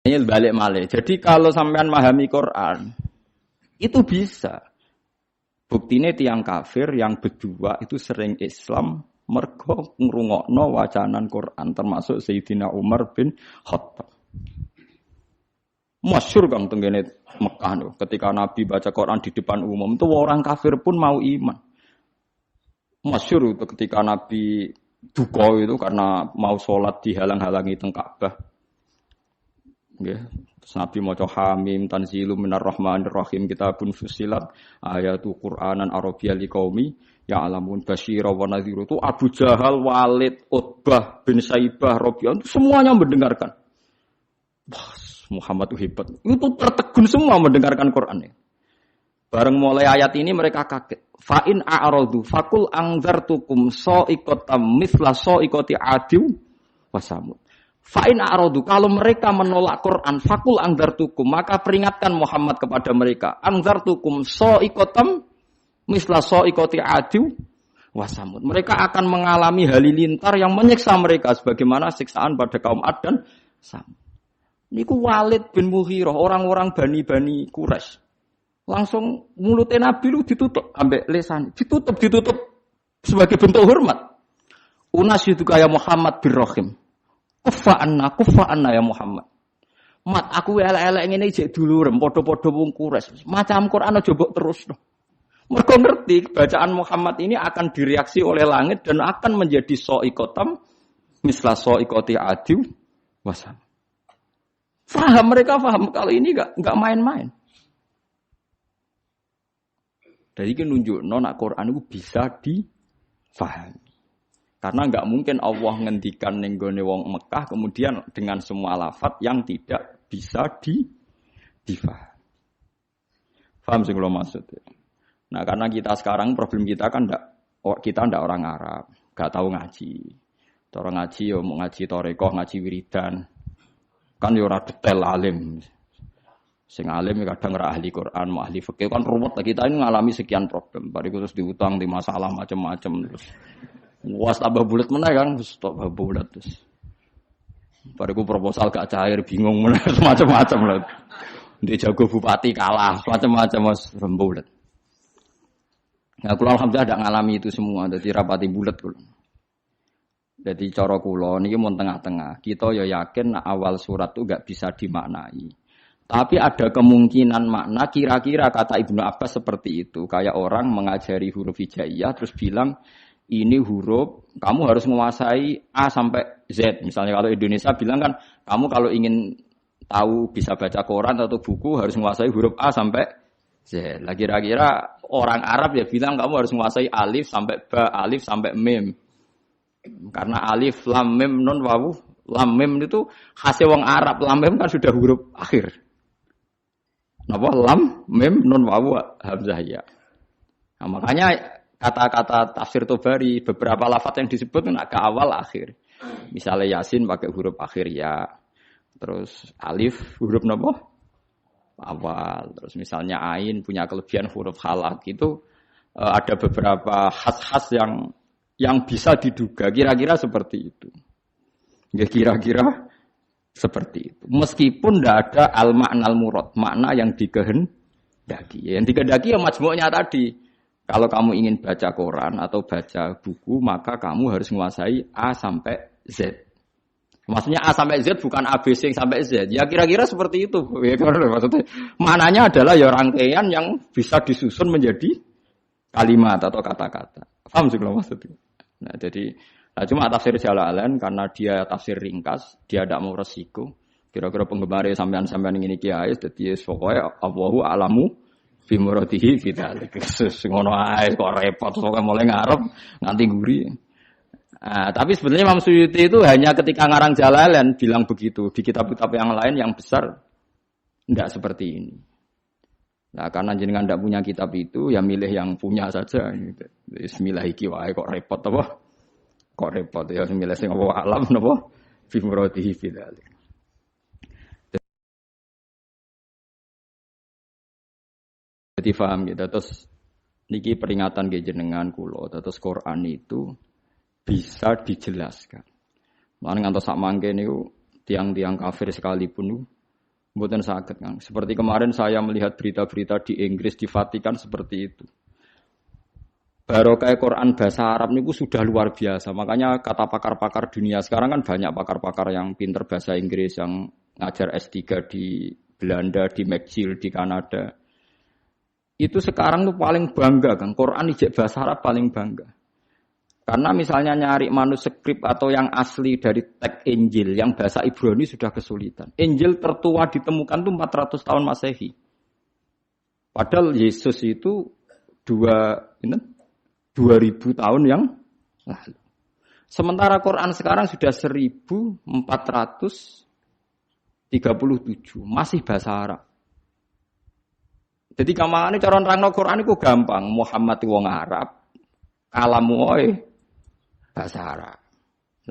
Ini balik malih. Jadi kalau sampean memahami Quran, itu bisa. Buktinya tiang kafir yang berdua itu sering Islam mergo ngrungokno wacanan Quran termasuk Sayyidina Umar bin Khattab. Masyhur kang tenggene Mekah lho, ketika Nabi baca Quran di depan umum itu orang kafir pun mau iman. Masyhur itu ketika Nabi duka itu karena mau sholat dihalang-halangi teng Ka'bah. Nggih, terus Nabi maca Hamim tanzilum minar rahmanir rahim kitabun fussilat ayatu Qur'anan Arabiyyan liqaumi ya'lamun basyira wa nadhiru itu Abu Jahal, Walid, Utbah bin Saibah, Rabi'ah semuanya mendengarkan. Wah, Muhammad itu hebat. Itu tertegun semua mendengarkan Quran. Bareng mulai ayat ini mereka kaget. Fa in a'radu faqul anzartukum sa'iqatam mithla sa'iqati 'adiw wa samud. Fa in a'radu kalau mereka menolak Quran faqul anzartukum maka peringatkan Muhammad kepada mereka anzartukum sa'iqatam mithla sa'iqati 'adiw wa samud. Mereka akan mengalami halilintar yang menyiksa mereka sebagaimana siksaan pada kaum Ad dan Samud. Niku Walid bin Mughirah, orang-orang Bani Quraisy. Langsung mulutnya Nabi lu ditutup ambek lesan, ditutup sebagai bentuk hormat. Unas itu kayak Muhammad bin Rahim. Kufa anna ya Muhammad. Mat aku elek-elek ngene jek dulurem padha-padha wong Quraisy. Macam Quran aja mbok terus. Mergo ngerti bacaan Muhammad ini akan direaksi oleh langit dan akan menjadi sa'iqatam misla sa'iqati adiw wasam. Mereka paham kalau ini enggak main-main. Jadi kan nunjuk nak Quran itu bisa difahami. Karena enggak mungkin Allah ngendikan ning gone wong Mekah kemudian dengan semua lafaz yang tidak bisa difahami. Paham sing kula maksud. Nah, karena kita sekarang problem kita kan kita ndak orang Arab, enggak tahu ngaji. Orang ngaji yo mau ngaji tarekah, ngaji wiridan. Kan yo ora detail alim. Sing alim kadang ora ahli Quran, mau ahli fikih kan ruwet. Kita ini ngalami sekian problem. Bariku terus diutang di masalah macam-macam terus. Was tambah bulat meneh kan, wis tambah bulat terus. Bariku proposal gak cair, bingung meneh macam-macam lah. Di jago bupati kalah, macam-macam mas rembulat. Nah, kula alhamdulillah tidak ngalami itu semua, jadi rapati bulat kula. Jadi cara kula niki mun tengah-tengah. Kita ya yakin awal surat itu enggak bisa dimaknai. Tapi ada kemungkinan makna kira-kira kata Ibnu Abbas seperti itu. Kayak orang mengajari huruf hijaiyah terus bilang ini huruf kamu harus menguasai A sampai Z. Misalnya kalau Indonesia bilang kan kamu kalau ingin tahu bisa baca koran atau buku harus menguasai huruf A sampai Z. Lah kira-kira orang Arab ya bilang kamu harus menguasai alif sampai ba, alif sampai mim. Karena alif, lam, mim, nun, wawu, lam, mim itu khasnya wong Arab. Lam, mim kan sudah huruf akhir. Napa? Lam, mim, nun, wawu, hamzah ya. Nah, makanya kata-kata tafsir Tobari beberapa lafaz yang disebut kan agak awal akhir. Misalnya Yasin pakai huruf akhir ya. Terus alif huruf napa? Awal. Terus misalnya ain punya kelebihan huruf halak itu ada beberapa khas-khas yang bisa diduga kira-kira seperti itu. Ya kira-kira seperti itu. Meskipun tidak ada al-ma'nal murad, makna yang dikehendaki. Yang dikehendaki ya majmu'nya tadi. Kalau kamu ingin baca Quran atau baca buku, maka kamu harus menguasai A sampai Z. Maksudnya A sampai Z bukan ABC sampai Z. Ya kira-kira seperti itu. Ya, maksudnya maknanya adalah ya rangkaian yang bisa disusun menjadi kalimat atau kata-kata. Paham sih kalau maksudnya? Nah, jadi cuma tafsir Jalalain karena dia tafsir ringkas, dia tidak mau resiko. Kira-kira penggemar sampean-sampean ini kiai, jadi pokoknya Allahu a'lamu bi muradihi fi dzalik. Ngono ae kok repot pokoke mulai ngarep nganti guri. Nah, tapi sebenarnya Imam Suyuti itu hanya ketika ngarang Jalalain bilang begitu. Di kitab-kitab yang lain yang besar tidak seperti ini. Nah, karena jenengan tidak punya kitab itu, ya milih yang punya saja. Gitu. Bismillah iki wae kok repot apa? Kok repot ya milih sing apa alam napa? Fi muradihi fi dzalik. Jadi paham gitu. Terus niki peringatan ke jenengan kula, terus Quran itu bisa dijelaskan. Lan ngantos sak mangke niku tiang-tiang kafir sekalipun Mboten saged, Kang. Seperti kemarin saya melihat berita-berita di Inggris, di Vatikan seperti itu. Barokah Quran bahasa Arab niku sudah luar biasa. Makanya kata pakar-pakar dunia sekarang kan banyak pakar-pakar yang pinter bahasa Inggris, yang ngajar S3 di Belanda, di McGill, di Kanada. Itu sekarang tuh paling bangga kan. Quran ijek bahasa Arab paling bangga. Karena misalnya nyari manuskrip atau yang asli dari teks Injil yang bahasa Ibrani sudah kesulitan. Injil tertua ditemukan tuh 400 tahun Masehi. Padahal Yesus itu 2000 tahun yang lalu. Sementara Quran sekarang sudah 1437, masih bahasa Arab. Jadi kamangane cara nerangno Quran itu gampang. Muhammad wong Arab, kalamu bahasa Arab.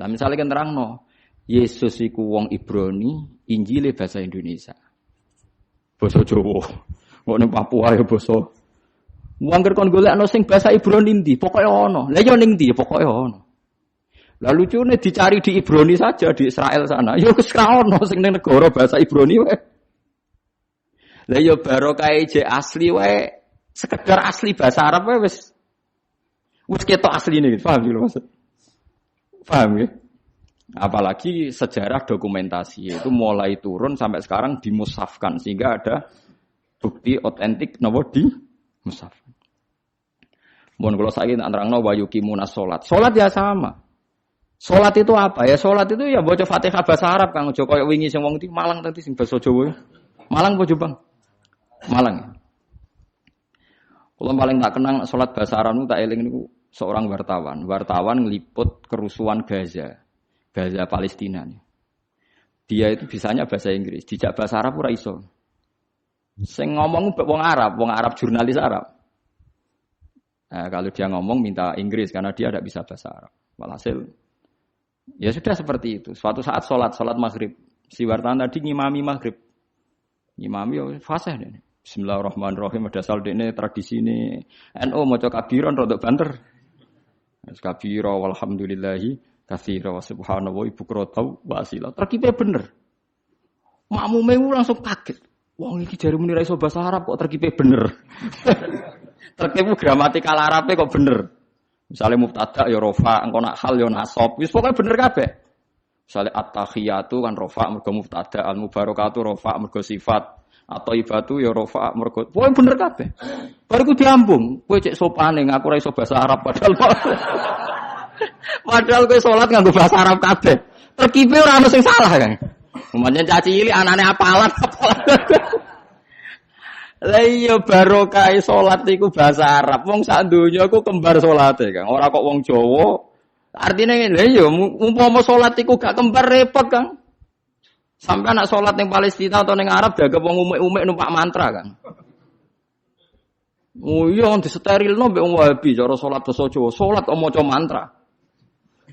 Nah misalnya kan nerangno, Yesus iku wong Ibrani, Injile bahasa Indonesia. Basa Jawa. Kok ning Papua ya basa. Wong kon golekno sing bahasa Ibrani ndi, pokoke ono. Lah yo ning ndi pokoke ono. Lah lucune dicari di Ibrani saja di Israel sana. Yo wis ra ono sing ning negara bahasa Ibrani wae. Lah yo barokah je asli wae, sekedar asli bahasa Arab wae wis ketok asline, paham iki lho maksud. Paham ya? Apalagi sejarah dokumentasi itu mulai turun sampai sekarang dimusafkan sehingga ada bukti otentik napa di musaf. Mohon kalau saya nerangno wa yuqimuna sholat. Sholat ya sama. Sholat itu apa? Ya sholat itu ya baca Fatihah bahasa Arab Kang aja koyo wingi sing wong iki Malang tadi sing basa Jawa. Malang apa Jombang? Malang. Kalau paling tak kenang sholat bahasa Arab itu tak eling niku seorang wartawan. Wartawan ngeliput kerusuhan Gaza Palestina nih. Dia itu bisanya bahasa Inggris, dijak bahasa Arab ora iso. Sing ngomong wong Arab jurnalis Arab. Nah, kalau dia ngomong minta Inggris karena dia tidak bisa bahasa Arab. Walhasil, ya sudah seperti itu. Suatu saat sholat maghrib, si wartawan tadi ngimami maghrib, ngimami ya fasih deh. Bismillahirrahmanirrahim. Ada saldo ini tradisi ini. NU mau cok kabiron rodok banter. Kabiro walhamdulillahi katsira wa subhanallah ibu krotau wa asila. Terkipe bener. Makmume langsung kaget. Wong iki jare muni ra iso bahasa Arab kok terkipe bener. Terkipe gramatikal Arabe kok bener. Misale mubtada ya rafa, engko nak hal ya nasab. Wis pokoke bener kabeh. Misale at-tahiyatu kan rafa mergo mubtada, al-mubarakatu rafa mergo sifat, at-thayyibatu ya rafa mergo. Pokoke bener kabeh. Bariku diambung, kowe cek sopane ngaku ra iso bahasa Arab padahal kowe salat nganggo bahasa Arab kabeh. Terkipe ora ono sing salah kan. Umpamane caci cilik anane apalan. Lah iya barokah salat iku bahasa Arab. Wong sak donya iku kembar salate, Kang. Ora kok wong Jawa. Artine lha iya umpama salat iku gak kembar repot, Kang. Sampai anak salat ning Palestina atau ning Arab dianggap wong umek-umek numpak mantra, Kang. Oh iya disterilno mbek wong Wahabi cara salat basa Jawa. Salat kok maca mantra.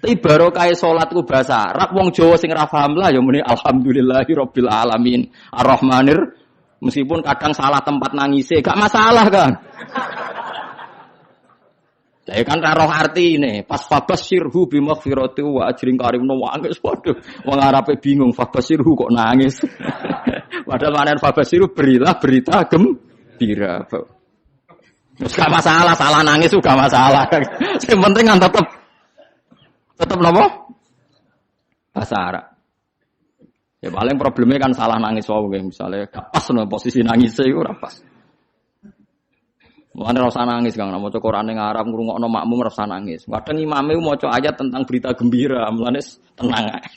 Tapi barokah salat ku bahasa Arab wong Jawa sing ra paham lah ya muni alhamdulillahirabbil alamin arrahmanir. Meskipun kadang salah tempat nangise, gak masalah kan. Saya kan roh arti ini, pas fabashirhu bimaghfirati wa ajrin karim no wangis waduh, wong Arabe bingung fabashirhu kok nangis. Padahal maknane fabashirhu berilah berita gembira. Terus gak masalah, salah nangis juga masalah. Yang penting kan tetap napa? Bahasa Arab. Ya paling problemnya kan salah nangis wae misalnya gak pas no posisi nangis iku ora pas. Mulane ora usah nangis Kang, maca Quran ning Arab ngrungokno makmum ora usah nangis. Kadang imame maca ayat tentang berita gembira, mulane tenang ae.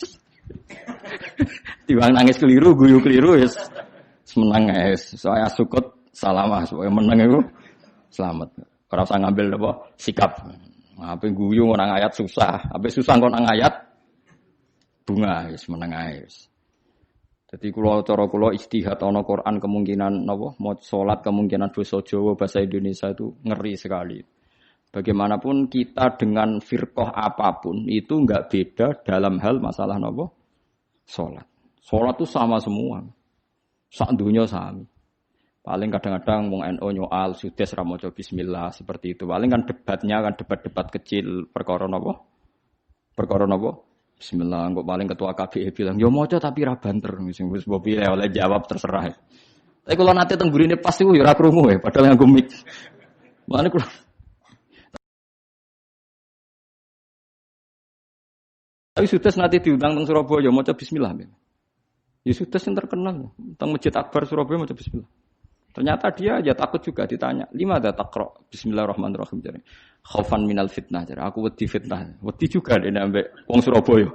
Timbang nangis keliru, guyu keliru wis menang ae. Saya sukut salamah supaya menang iku selamat. Ora usah ngambil apa sikap. Ape guyu nang ayat susah, ape susah nang ayat bunga wis menang ae wis. Jadi cara kula ijtihad ana Quran kemungkinan napa mau salat kemungkinan basa Jawa bahasa Indonesia itu ngeri sekali. Bagaimanapun kita dengan firqah apapun itu enggak beda dalam hal masalah napa salat. Salat itu sama semua. Sak dunya sama. Paling kadang-kadang wong NU nyoal sudes ra maca bismillah seperti itu. Paling kan debatnya kan debat-debat kecil perkara napa? Perkara napa? Bismillah, kok paling ketua KBE bilang, "Yo maca tapi ra banter." Sing wis mbok piye oleh jawab terserah. Tapi kalau nanti teng burine pas iku ya ora krungu padahal nganggo mic. Mulane kula tapi sudah nanti diundang teng Surabaya maca bismillah. Ya sudah yang terkenal teng Masjid Akbar Surabaya maca bismillah. Ternyata dia aja takut juga ditanya, "Lima ada taqra bismillahirrahmanirrahim." Jadi, khaufan minal fitnah. Jadi, aku wedi fitnah. Wedi juga dene ambek wong Surabaya.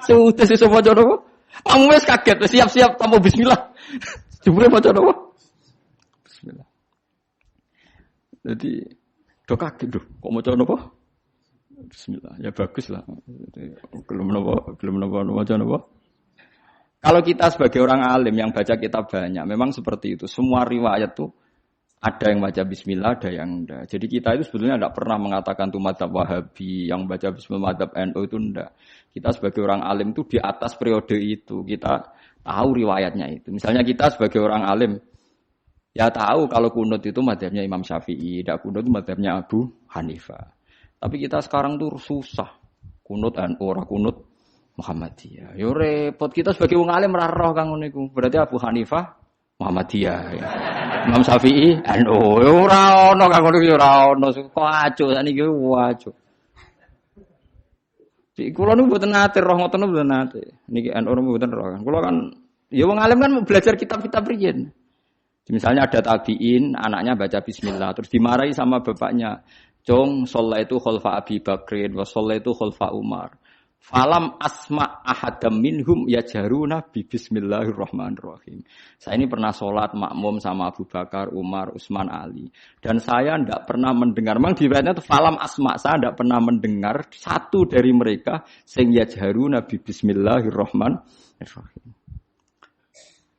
Sudah sesuk maca napa? Kamu wis kaget, siap-siap tamu bismillah. Jebule maca napa? Bismillah. Jadi, do kaget lho, kok maca napa? Bismillah. Ya bagus lah. Belum napa maca napa? Kalau kita sebagai orang alim yang baca kitab banyak, memang seperti itu. Semua riwayat tuh ada yang baca bismillah, ada yang enggak. Jadi kita itu sebetulnya tidak pernah mengatakan tuh madzhab Wahabi, yang baca bismillah madzhab NU itu enggak. Kita sebagai orang alim tuh di atas periode itu, kita tahu riwayatnya itu. Misalnya kita sebagai orang alim, ya tahu kalau kunut itu madzhabnya Imam Syafi'i, tidak kunut itu madzhabnya Abu Hanifah. Tapi kita sekarang tuh susah. Kunut NU, ora kunut Muhammadiyah. Yo repot kita sebagai wong alim ora roh kang ngono iku. Berarti Abu Hanifah Muhammadiyah. Ya. Imam Syafi'i NU. Yo ora ono kang ngono iki ora ono. Kok acuh sakniki wacuh. Iki kula niku mboten nate roh ngoten mboten nate. Niki NU mboten roh kan. Kula kan ya wong alim kan belajar kitab-kitab riyen. Misalnya ada tabi'in, anaknya baca bismillah terus dimarahi sama bapaknya. Jong shallaitu khalfa Abi Bakrin wa shallaitu khalfa Umar. Falam asma ahadam minhum yajharuna bi bismillahirrahmanirrahim. Saya ini pernah sholat makmum sama Abu Bakar, Umar, Utsman, Ali. Dan saya tidak pernah mendengar. Memang di riwayatnya itu falam asma. Saya tidak pernah mendengar satu dari mereka sing yajharuna bi bismillahirrahmanirrahim.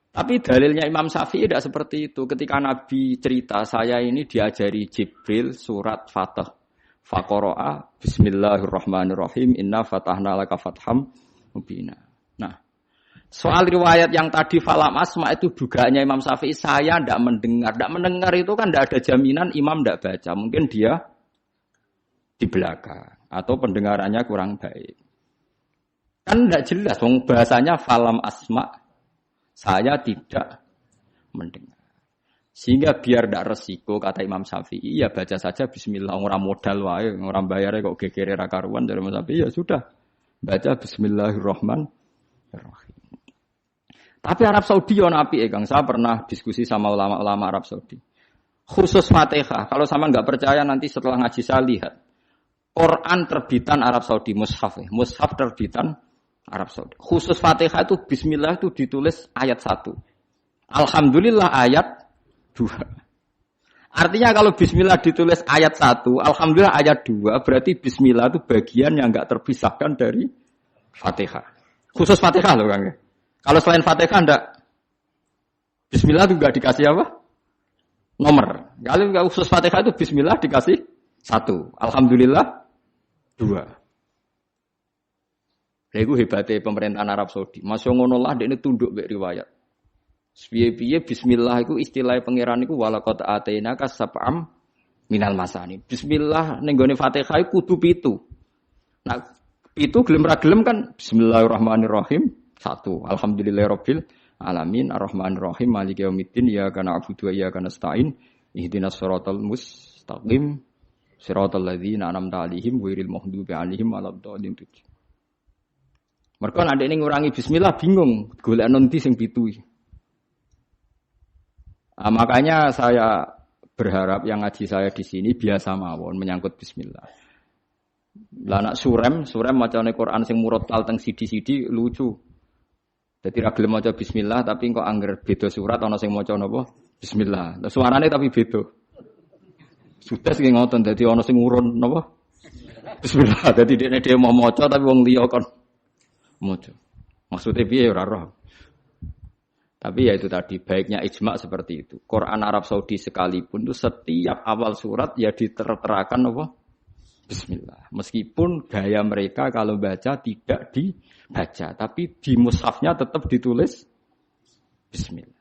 Tapi dalilnya Imam Syafi'i tidak seperti itu. Ketika Nabi cerita, saya ini diajari Jibril surat Fatah. Faqara'a bismillahirrahmanirrahim inna fatahna laka fatham mubina. Nah, soal riwayat yang tadi falam asma itu dugaannya Imam Syafi'i saya tidak mendengar. Tidak mendengar itu kan tidak ada jaminan imam tidak baca. Mungkin dia di belakang atau pendengarannya kurang baik. Kan tidak jelas dong bahasanya falam asma saya tidak mendengar. Sehingga biar tidak resiko kata Imam Syafi'i ya baca saja bismillah orang modal wae orang bayarnya kok gegere ra karuan dari Imam Syafi'i ya sudah baca bismillahirrahmanirrahim. Tapi Arab Saudi ono apike Kang, saya pernah diskusi sama ulama-ulama Arab Saudi. Khusus Fatihah, kalau sama enggak percaya nanti setelah ngaji saya lihat Quran terbitan Arab Saudi mushaf terbitan Arab Saudi. Khusus Fatihah itu bismillah itu ditulis ayat 1. Alhamdulillah ayat 2. Artinya kalau bismillah ditulis ayat 1, alhamdulillah ayat 2, berarti bismillah itu bagian yang enggak terpisahkan dari Fatihah. Khusus Fatihah loh Kang. Kalau selain Fatihah enggak bismillah itu enggak dikasih apa? Nomor. Kalau enggak khusus Fatihah itu bismillah dikasih 1, alhamdulillah 2. Iku hebatnya pemerintahan Arab Saudi. Masya ngono lah dekne tunduk mek riwayat. Piye-piye bismillah iku istilah pangeran iku walaqad atainaka sab'am minal masani. Bismillah ning gone Fatihah iku kudu 7. Nah, 7 gelem ra gelem kan bismillahirrahmanirrahim 1. Alhamdulillahirabbil alamin arrahmanirrahim maliki yaumiddin iyyaka na'budu wa iyyaka nasta'in ihdinas siratal mustaqim siratal ladzina an'amta 'alaihim ghairil maghdubi 'alaihim waladdallin. Mereka nek ning ngurangi bismillah bingung golek nanti sing 7. Nah, makanya saya berharap yang ngaji saya di sini biasa mawon menyangkut bismillah. Lah nak surem macane Quran sing murattal teng sidi-sidi lucu. Dadi ra gelem maca bismillah tapi kok angger beda surat ana sing maca napa? Bismillah. Lah suarane tapi beda. Sudah sing ngoten dadi ana sing urun napa? Bismillah. Dadi dekne dhewe mau maca tapi wong liya kon maca. Maksudnya piye ora roh. Tapi ya itu tadi, baiknya ijma' seperti itu. Quran Arab Saudi sekalipun itu setiap awal surat ya diterterakan apa? Bismillah. Meskipun gaya mereka kalau baca tidak dibaca, tapi di mushafnya tetap ditulis Bismillah.